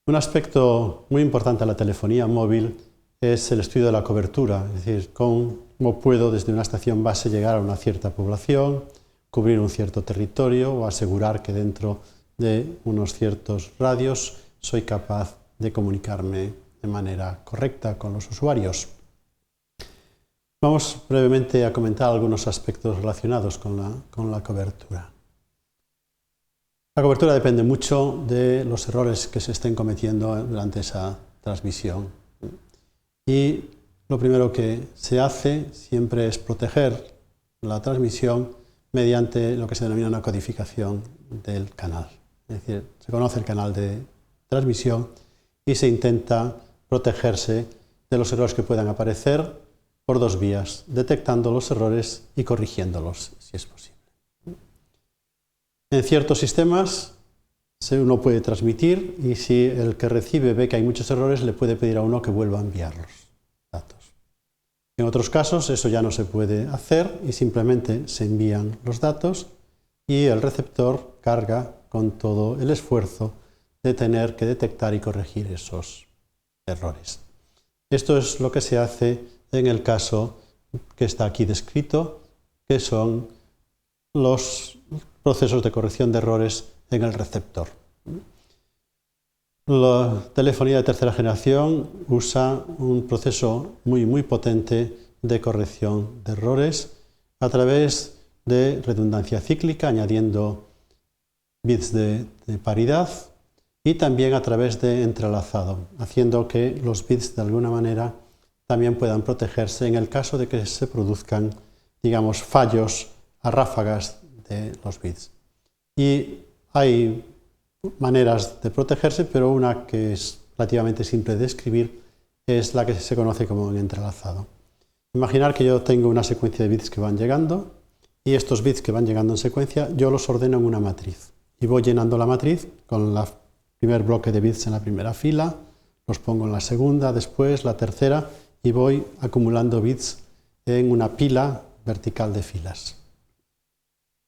Un aspecto muy importante de la telefonía móvil es el estudio de la cobertura, es decir, cómo puedo desde una estación base llegar a una cierta población, cubrir un cierto territorio o asegurar que dentro de unos ciertos radios soy capaz de comunicarme de manera correcta con los usuarios. Vamos brevemente a comentar algunos aspectos relacionados con la cobertura. La cobertura depende mucho de los errores que se estén cometiendo durante esa transmisión. Y lo primero que se hace siempre es proteger la transmisión mediante lo que se denomina una codificación del canal. Es decir, se conoce el canal de transmisión y se intenta protegerse de los errores que puedan aparecer por dos vías, detectando los errores y corrigiéndolos, si es posible. En ciertos sistemas uno puede transmitir y si el que recibe ve que hay muchos errores, le puede pedir a uno que vuelva a enviar los datos. En otros casos eso ya no se puede hacer y simplemente se envían los datos y el receptor carga con todo el esfuerzo de tener que detectar y corregir esos errores. Esto es lo que se hace en el caso que está aquí descrito, que son los procesos de corrección de errores en el receptor. La telefonía de tercera generación usa un proceso muy potente de corrección de errores a través de redundancia cíclica, añadiendo bits de paridad y también a través de entrelazado, haciendo que los bits de alguna manera también puedan protegerse en el caso de que se produzcan, digamos, fallos a ráfagas de los bits. Y hay maneras de protegerse, pero una que es relativamente simple de escribir es la que se conoce como un entrelazado. Imaginar que yo tengo una secuencia de bits que van llegando y estos bits que van llegando en secuencia yo los ordeno en una matriz y voy llenando la matriz con el primer bloque de bits en la primera fila, los pongo en la segunda, después la tercera y voy acumulando bits en una pila vertical de filas.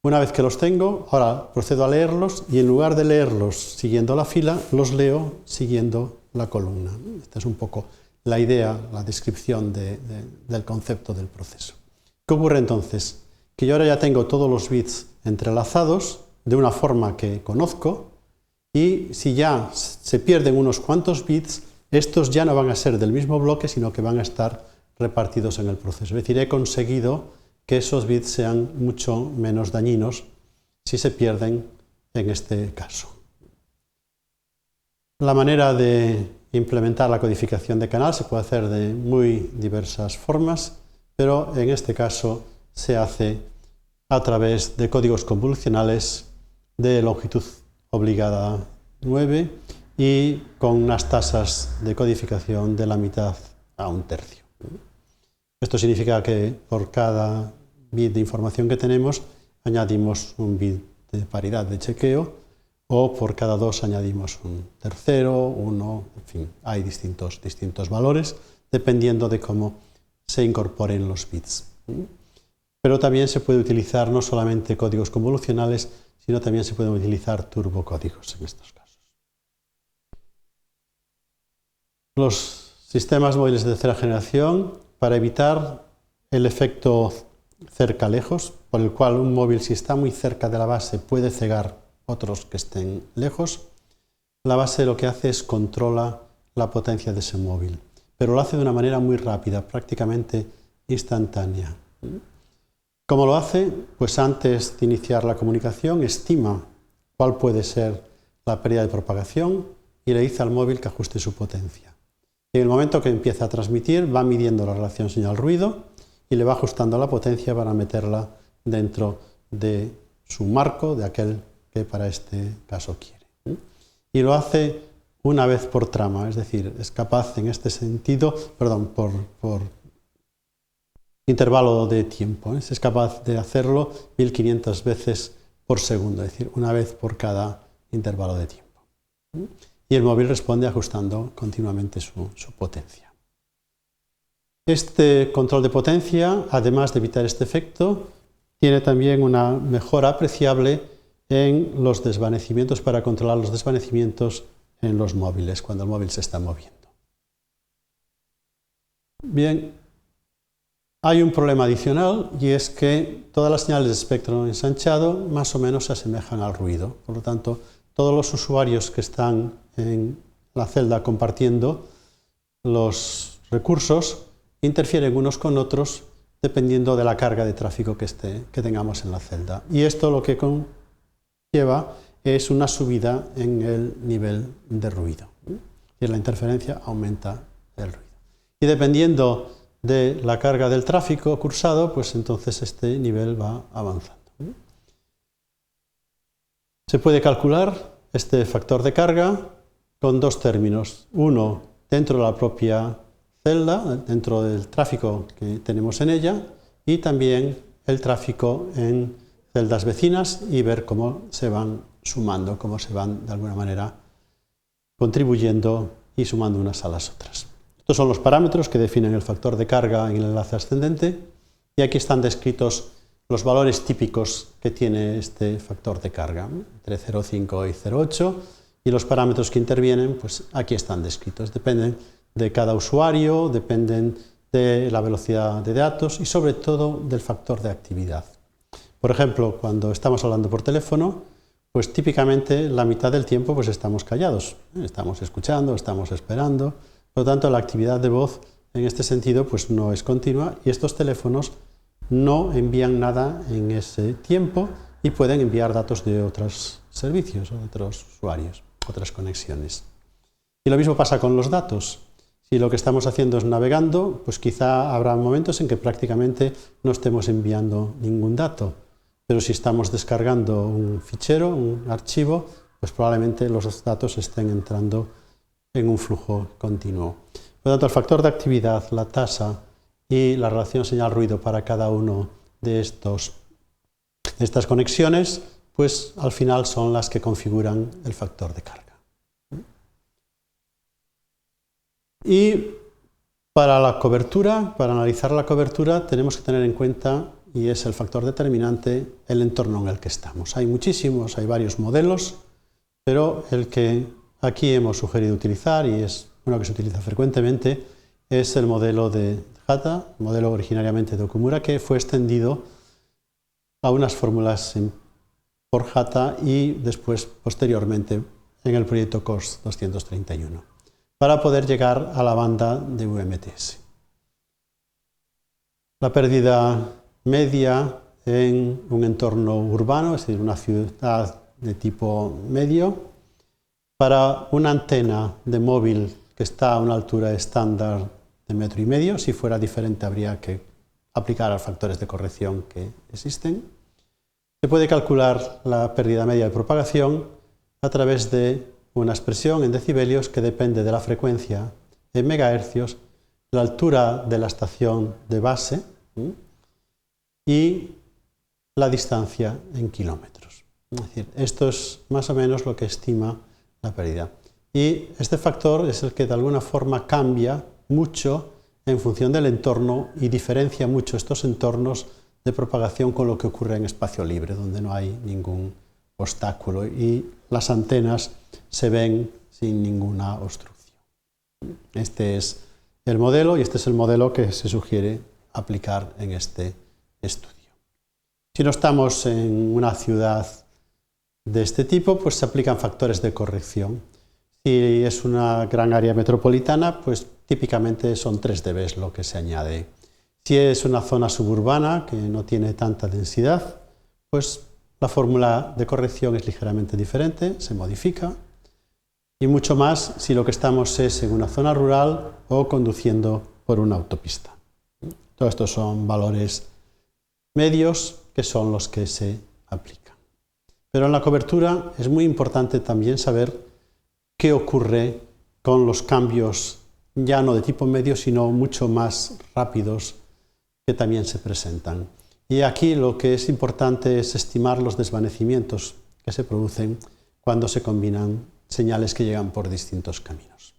Una vez que los tengo, ahora procedo a leerlos y en lugar de leerlos siguiendo la fila, los leo siguiendo la columna. Esta es un poco la idea, la descripción del concepto del proceso. ¿Qué ocurre entonces? Que yo ahora ya tengo todos los bits entrelazados de una forma que conozco y si ya se pierden unos cuantos bits, estos ya no van a ser del mismo bloque, sino que van a estar repartidos en el proceso. Es decir, he conseguido que esos bits sean mucho menos dañinos si se pierden en este caso. La manera de implementar la codificación de canal se puede hacer de muy diversas formas, pero en este caso se hace a través de códigos convolucionales de longitud obligada 9 y con unas tasas de codificación de la mitad a un tercio. Esto significa que por cada bit de información que tenemos añadimos un bit de paridad de chequeo o por cada dos añadimos un tercero, uno, en fin, hay distintos valores dependiendo de cómo se incorporen los bits. Pero también se puede utilizar no solamente códigos convolucionales, sino también se pueden utilizar turbocódigos en estos casos. Los sistemas móviles de tercera generación, para evitar el efecto cerca-lejos, por el cual un móvil, si está muy cerca de la base, puede cegar otros que estén lejos, la base lo que hace es controla la potencia de ese móvil, pero lo hace de una manera muy rápida, prácticamente instantánea. ¿Cómo lo hace? Pues antes de iniciar la comunicación estima cuál puede ser la pérdida de propagación y le dice al móvil que ajuste su potencia. En el momento que empieza a transmitir va midiendo la relación señal-ruido y le va ajustando la potencia para meterla dentro de su marco, de aquel que para este caso quiere. Y lo hace una vez por trama, es decir, es capaz en este sentido, por intervalo de tiempo, es capaz de hacerlo 1500 veces por segundo, es decir, una vez por cada intervalo de tiempo. Y el móvil responde ajustando continuamente su potencia. Este control de potencia, además de evitar este efecto, tiene también una mejora apreciable en los desvanecimientos para controlar los desvanecimientos en los móviles, cuando el móvil se está moviendo. Bien, hay un problema adicional y es que todas las señales de espectro ensanchado más o menos se asemejan al ruido. Por lo tanto, todos los usuarios que están en la celda compartiendo los recursos interfieren unos con otros dependiendo de la carga de tráfico que tengamos en la celda. Y esto lo que conlleva es una subida en el nivel de ruido. Y la interferencia aumenta el ruido. Y dependiendo de la carga del tráfico cursado, pues entonces este nivel va avanzando. Se puede calcular este factor de carga con dos términos. Uno, dentro de la propia celda, dentro del tráfico que tenemos en ella, y también el tráfico en celdas vecinas y ver cómo se van sumando, cómo se van de alguna manera contribuyendo y sumando unas a las otras. Estos son los parámetros que definen el factor de carga en el enlace ascendente y aquí están descritos los valores típicos que tiene este factor de carga, entre 0,5 y 0,8, y los parámetros que intervienen, pues aquí están descritos. Dependen de cada usuario, dependen de la velocidad de datos y sobre todo del factor de actividad. Por ejemplo, cuando estamos hablando por teléfono, pues típicamente la mitad del tiempo pues estamos callados, estamos escuchando, estamos esperando. Por lo tanto, la actividad de voz en este sentido pues no es continua y estos teléfonos no envían nada en ese tiempo y pueden enviar datos de otros servicios o de otros usuarios, otras conexiones. Y lo mismo pasa con los datos. Si lo que estamos haciendo es navegando, pues quizá habrá momentos en que prácticamente no estemos enviando ningún dato. Pero si estamos descargando un fichero, un archivo, pues probablemente los datos estén entrando en un flujo continuo. Por lo tanto, el factor de actividad, la tasa y la relación señal-ruido para cada uno de estas conexiones, pues al final son las que configuran el factor de carga. Y para la cobertura, para analizar la cobertura, tenemos que tener en cuenta, y es el factor determinante, el entorno en el que estamos. Hay muchísimos, hay varios modelos, pero el que aquí hemos sugerido utilizar, y es uno que se utiliza frecuentemente, es el modelo de Hata, modelo originariamente de Okumura, que fue extendido a unas fórmulas por Hata y después, posteriormente, en el proyecto CORS 231, para poder llegar a la banda de UMTS. La pérdida media en un entorno urbano, es decir, una ciudad de tipo medio, para una antena de móvil que está a una altura estándar de 1,5 metros, si fuera diferente habría que aplicar los factores de corrección que existen. Se puede calcular la pérdida media de propagación a través de una expresión en decibelios que depende de la frecuencia en megahercios, la altura de la estación de base y la distancia en kilómetros. Es decir, esto es más o menos lo que estima la pérdida. Y este factor es el que de alguna forma cambia mucho en función del entorno y diferencia mucho estos entornos de propagación con lo que ocurre en espacio libre, donde no hay ningún obstáculo y las antenas se ven sin ninguna obstrucción. Este es el modelo y este es el modelo que se sugiere aplicar en este estudio. Si no estamos en una ciudad de este tipo, pues se aplican factores de corrección. Si es una gran área metropolitana, pues típicamente son 3 dB lo que se añade. Si es una zona suburbana que no tiene tanta densidad, pues la fórmula de corrección es ligeramente diferente, se modifica, y mucho más si lo que estamos es en una zona rural o conduciendo por una autopista. Todos estos son valores medios que son los que se aplican. Pero en la cobertura es muy importante también saber qué ocurre con los cambios ya no de tipo medio, sino mucho más rápidos que también se presentan. Y aquí lo que es importante es estimar los desvanecimientos que se producen cuando se combinan señales que llegan por distintos caminos.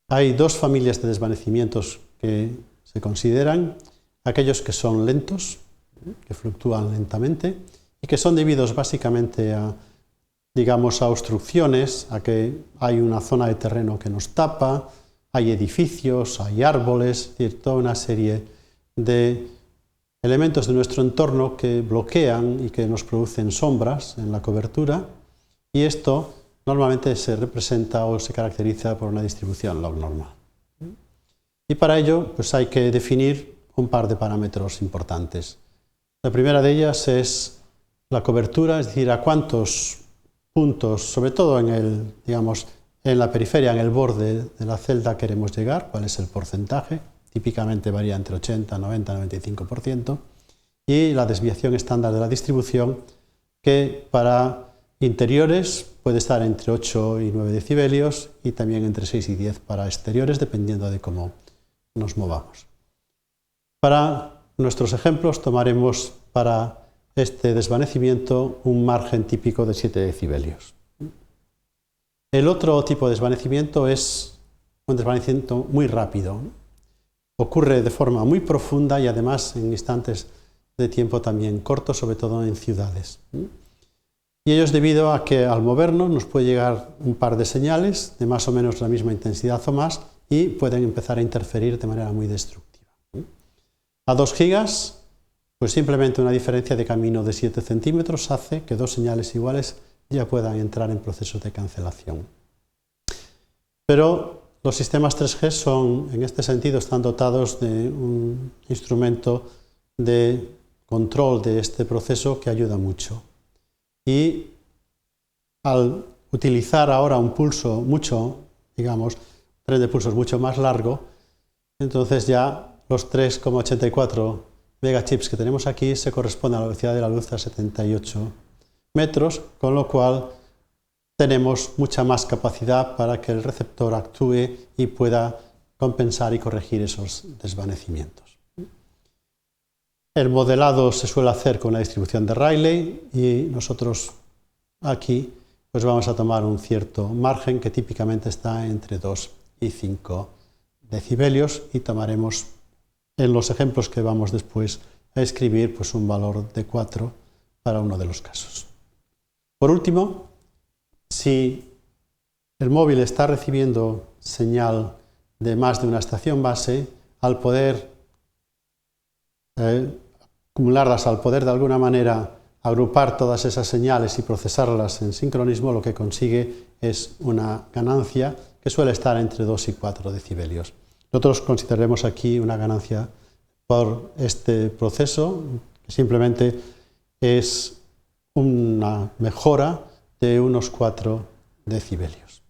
Hay 2 familias de desvanecimientos que se consideran: aquellos que son lentos, que fluctúan lentamente y que son debidos básicamente a digamos, a obstrucciones, a que hay una zona de terreno que nos tapa, hay edificios, hay árboles, es decir, toda una serie de elementos de nuestro entorno que bloquean y que nos producen sombras en la cobertura, y esto normalmente se representa o se caracteriza por una distribución log normal. Y para ello pues hay que definir un par de parámetros importantes. La primera de ellas es la cobertura, es decir, a cuántos puntos, sobre todo en la periferia, en el borde de la celda queremos llegar, cuál es el porcentaje, típicamente varía entre 80, 90, 95%, y la desviación estándar de la distribución, que para interiores puede estar entre 8 y 9 decibelios y también entre 6 y 10 para exteriores, dependiendo de cómo nos movamos. Para nuestros ejemplos tomaremos para este desvanecimiento un margen típico de 7 decibelios. El otro tipo de desvanecimiento es un desvanecimiento muy rápido. Ocurre de forma muy profunda y además en instantes de tiempo también cortos, sobre todo en ciudades. Y ello es debido a que al movernos nos puede llegar un par de señales de más o menos la misma intensidad o más y pueden empezar a interferir de manera muy destructiva. A 2 gigas, pues simplemente una diferencia de camino de 7 centímetros hace que dos señales iguales ya puedan entrar en procesos de cancelación. Pero los sistemas 3G son, en este sentido, están dotados de un instrumento de control de este proceso que ayuda mucho. Y al utilizar ahora un pulso tren de pulsos mucho más largo, entonces ya los 3,84 megachips que tenemos aquí se corresponden a la velocidad de la luz a 78 metros, con lo cual tenemos mucha más capacidad para que el receptor actúe y pueda compensar y corregir esos desvanecimientos. El modelado se suele hacer con la distribución de Rayleigh y nosotros aquí pues vamos a tomar un cierto margen que típicamente está entre 2 y 5 decibelios y tomaremos en los ejemplos que vamos después a escribir pues un valor de 4 para uno de los casos. Por último, si el móvil está recibiendo señal de más de una estación base, al poder acumularlas, al poder de alguna manera agrupar todas esas señales y procesarlas en sincronismo, lo que consigue es una ganancia que suele estar entre 2 y 4 decibelios. Nosotros consideraremos aquí una ganancia por este proceso, que simplemente es una mejora de unos 4 decibelios.